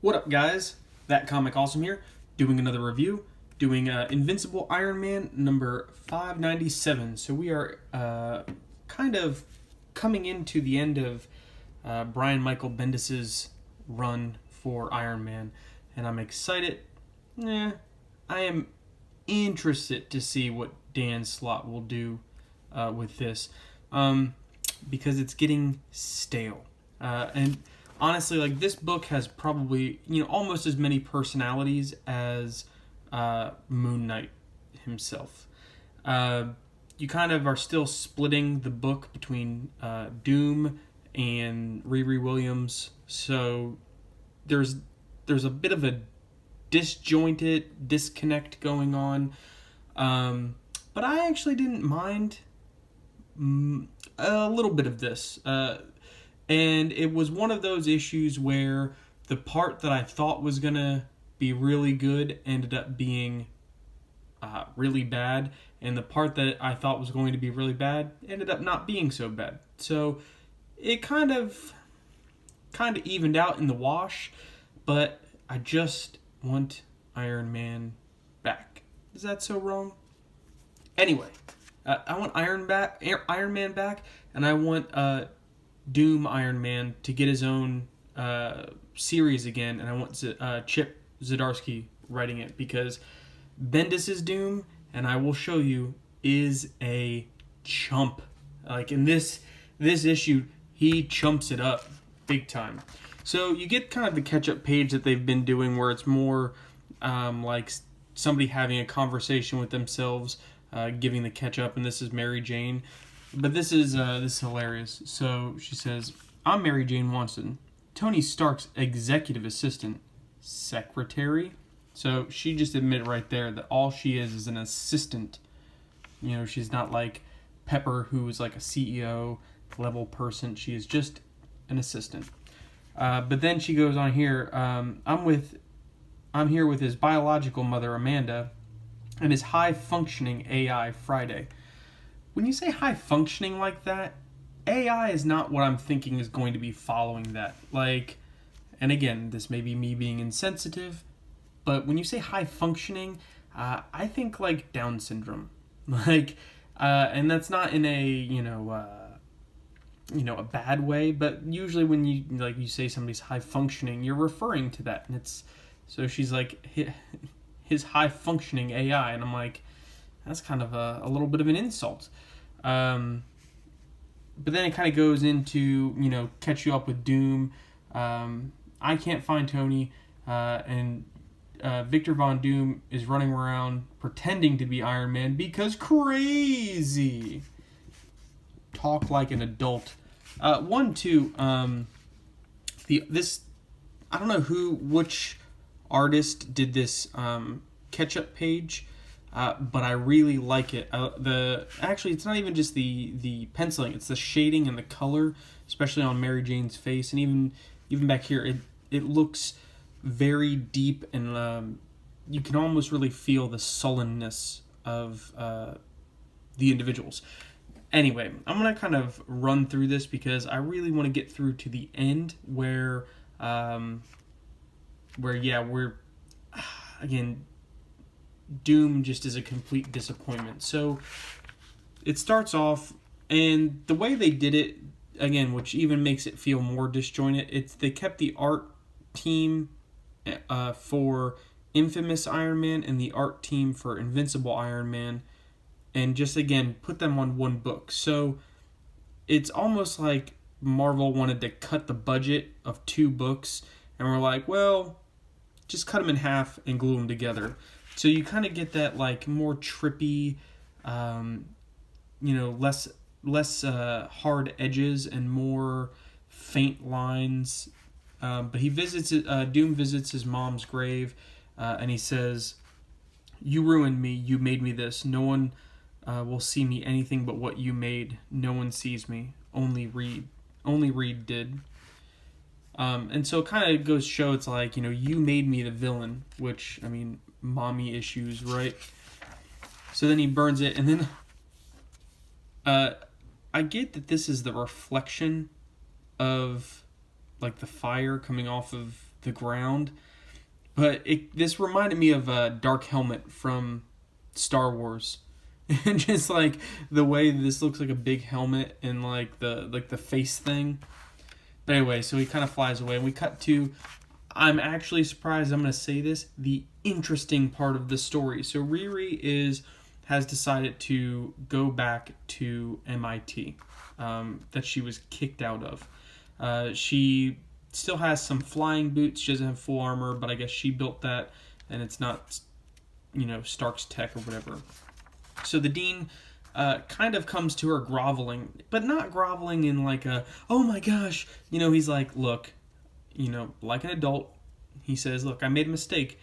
What up, guys? That Comic Awesome here, doing another review, doing Invincible Iron Man number 597. So we are kind of coming into the end of Brian Michael Bendis's run for Iron Man, and I'm excited. I am interested to see what Dan Slott will do with this, because it's getting stale. And honestly, like, this book has probably, almost as many personalities as Moon Knight himself. You kind of are still splitting the book between Doom and Riri Williams, so there's a bit of a disjointed disconnect going on. But I actually didn't mind a little bit of this. And it was one of those issues where the part that I thought was going to be really good ended up being really bad. And the part that I thought was going to be really bad ended up not being so bad. So it kind of evened out in the wash. But I just want Iron Man back. Is that so wrong? Anyway, I want Iron Man back, and I want Doom Iron Man to get his own series again, and I want Chip Zdarsky writing it, because Bendis' Doom, and I will show you, is a chump. Like, in this issue, he chumps it up big time. So you get kind of the catch-up page that they've been doing, where it's more like somebody having a conversation with themselves, giving the catch-up, and this is Mary Jane. But this is hilarious. So she says, "I'm Mary Jane Watson, Tony Stark's executive assistant, secretary." So she just admitted right there that all she is an assistant. She's not like Pepper, who is like a CEO level person. She is just an assistant. But then she goes on here, I'm here with his biological mother, Amanda, and his high-functioning AI, Friday. When you say high-functioning like that, AI is not what I'm thinking is going to be following that. Like, and again, this may be me being insensitive, but when you say high-functioning, I think like Down syndrome. Like, and that's not in a, a bad way, but usually when you say somebody's high-functioning, you're referring to that, and so she's like, his high-functioning AI, and I'm like, that's kind of a little bit of an insult. But then it kind of goes into, catch you up with Doom. I can't find Tony, and Victor Von Doom is running around pretending to be Iron Man because crazy. Talk like an adult. I don't know which artist did this catch-up page, but I really like it. Actually, it's not even just the penciling; it's the shading and the color, especially on Mary Jane's face, and even back here, it looks very deep, and you can almost really feel the sullenness of the individuals. Anyway, I'm going to kind of run through this because I really want to get through to the end where we're, again, Doom just is a complete disappointment. So it starts off, and the way they did it, again, which even makes it feel more disjointed, they kept the art team for Infamous Iron Man and the art team for Invincible Iron Man, and just, again, put them on one book. So it's almost like Marvel wanted to cut the budget of 2 books, and we're like, well, just cut them in half and glue them together. So you kind of get that, like, more trippy, less hard edges and more faint lines. But Doom visits his mom's grave, and he says, "You ruined me. You made me this. No one will see me anything but what you made. No one sees me. Only Reed. Only Reed did." And so it kind of goes to show, it's like, you made me the villain, which, I mean, mommy issues, right? So then he burns it, and then I get that this is the reflection of like the fire coming off of the ground. But this reminded me of a Dark Helmet from Star Wars. And just like the way this looks like a big helmet and like the face thing. But anyway, so he kind of flies away and we cut to, I'm actually surprised I'm going to say this, the interesting part of the story. So Riri has decided to go back to MIT that she was kicked out of. She still has some flying boots. She doesn't have full armor, but I guess she built that, and it's not, Stark's tech or whatever. So the dean kind of comes to her groveling, but not groveling in like a, oh my gosh, he's like, look, like an adult, he says, look, I made a mistake.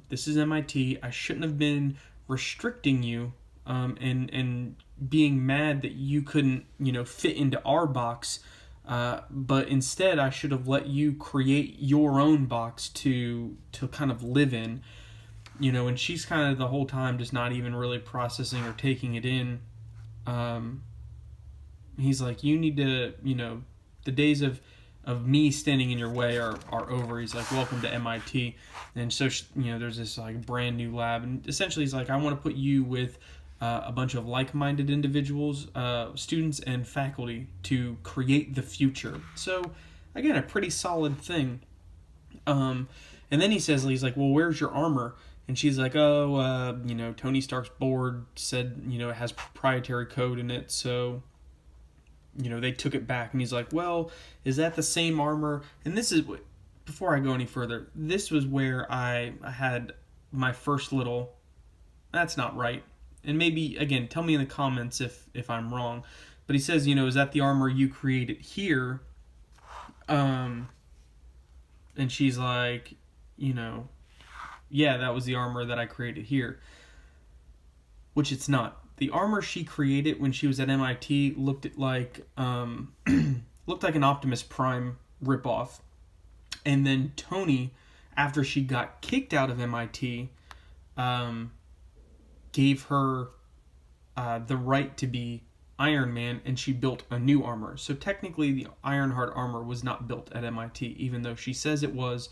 This is MIT. I shouldn't have been restricting you and being mad that you couldn't, fit into our box. But instead, I should have let you create your own box to kind of live in, and she's kind of the whole time just not even really processing or taking it in. He's like, you need to, the days of me standing in your way are over. He's like, welcome to MIT. And so, there's this like brand new lab, and essentially he's like, I want to put you with a bunch of like-minded individuals, students and faculty to create the future. So, again, a pretty solid thing. And then he's like, well, where's your armor? And she's like, Tony Stark's board said, it has proprietary code in it, so, they took it back. And he's like, well, is that the same armor? And this is, before I go any further, this was where I had my first little, that's not right. And maybe, again, tell me in the comments if I'm wrong. But he says, is that the armor you created here? And she's like, yeah, that was the armor that I created here. Which it's not. The armor she created when she was at MIT looked like an Optimus Prime ripoff. And then Tony, after she got kicked out of MIT, gave her the right to be Iron Man, and she built a new armor. So technically, the Ironheart armor was not built at MIT, even though she says it was.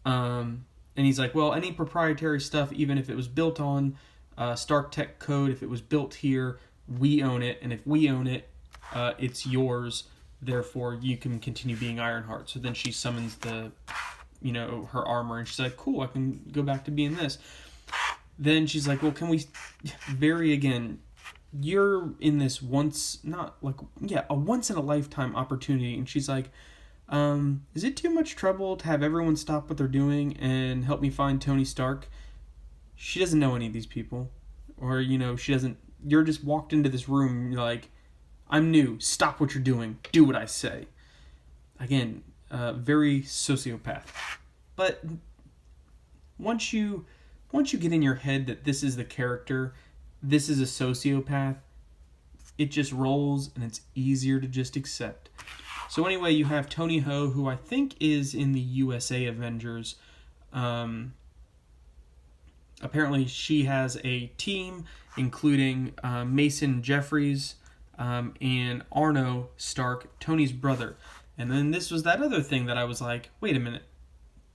And he's like, well, any proprietary stuff, even if it was built on Stark Tech code, if it was built here, we own it. And if we own it, it's yours. Therefore, you can continue being Ironheart. So then she summons her armor, and she's like, cool, I can go back to being this. Then she's like, well, can we vary again? You're in this a once in a lifetime opportunity. And she's like, is it too much trouble to have everyone stop what they're doing and help me find Tony Stark? She doesn't know any of these people. Or, she doesn't, you're just walked into this room and you're like, I'm new, stop what you're doing, do what I say. Again, very sociopath. But once you get in your head that this is the character, this is a sociopath, it just rolls and it's easier to just accept. So anyway, you have Tony Ho, who I think is in the USA Avengers. Apparently she has a team, including Mason Jeffries and Arno Stark, Tony's brother. And then this was that other thing that I was like, wait a minute,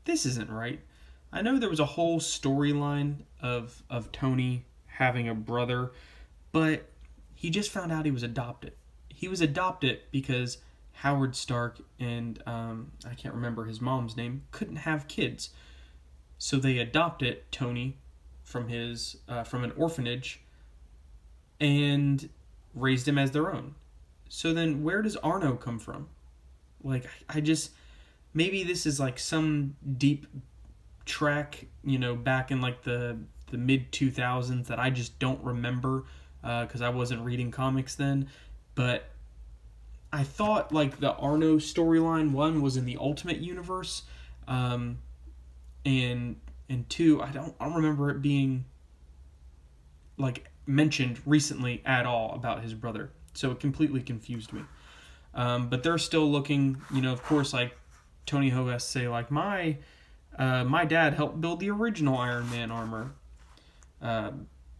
this isn't right. I know there was a whole storyline of Tony having a brother, but he just found out he was adopted. He was adopted because Howard Stark and I can't remember his mom's name, couldn't have kids. So they adopted Tony from an orphanage and raised him as their own. So then where does Arno come from? Like, maybe this is like some deep track, back in like the mid 2000s that I just don't remember because I wasn't reading comics then. But I thought like the Arno storyline, one, was in the Ultimate Universe, and two, I don't remember it being like mentioned recently at all about his brother. So it completely confused me. But they're still looking, of course, like Tony Ho has to say, like, my dad helped build the original Iron Man armor.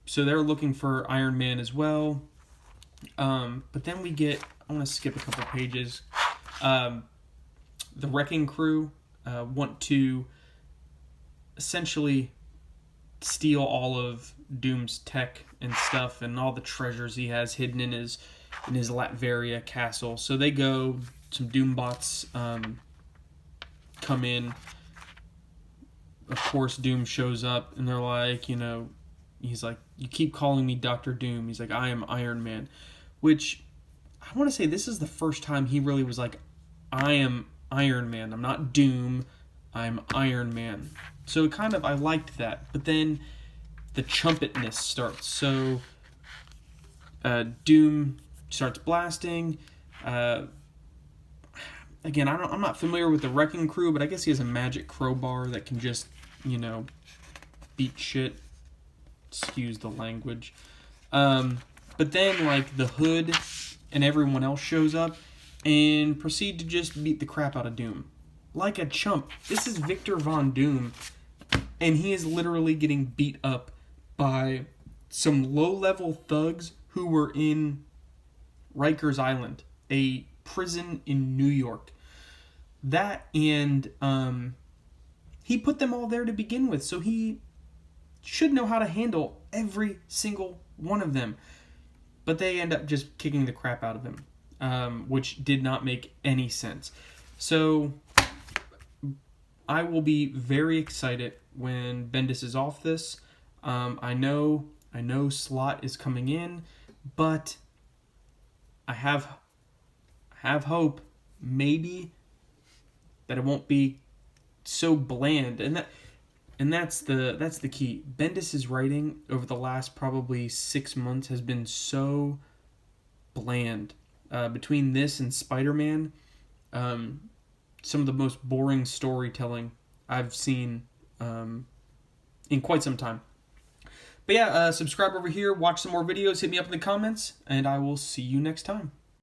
So they're looking for Iron Man as well. But then I want to skip a couple pages. the Wrecking Crew want to essentially steal all of Doom's tech and stuff and all the treasures he has hidden in his Latveria castle. So they go. Some Doom bots come in. Of course, Doom shows up, and they're like, he's like, you keep calling me Dr. Doom. He's like, I am Iron Man, which I want to say this is the first time he really was like, I am Iron Man. I'm not Doom. I'm Iron Man. So I liked that. But then the chumpedness starts. So Doom starts blasting. Again, I'm not familiar with the Wrecking Crew, but I guess he has a magic crowbar that can just, beat shit. Excuse the language. But then, like, the Hood and everyone else shows up and proceed to just beat the crap out of Doom. Like a chump. This is Victor Von Doom, and he is literally getting beat up by some low-level thugs who were in Rikers Island, a prison in New York. That, and he put them all there to begin with, so he should know how to handle every single one of them. But they end up just kicking the crap out of him, which did not make any sense. So I will be very excited when Bendis is off this. I know Slott is coming in, but I have hope maybe that it won't be so bland, and that's the key. Bendis' writing over the last probably 6 months has been so bland. Between this and Spider-Man, some of the most boring storytelling I've seen in quite some time. But yeah, subscribe over here, watch some more videos, hit me up in the comments, and I will see you next time.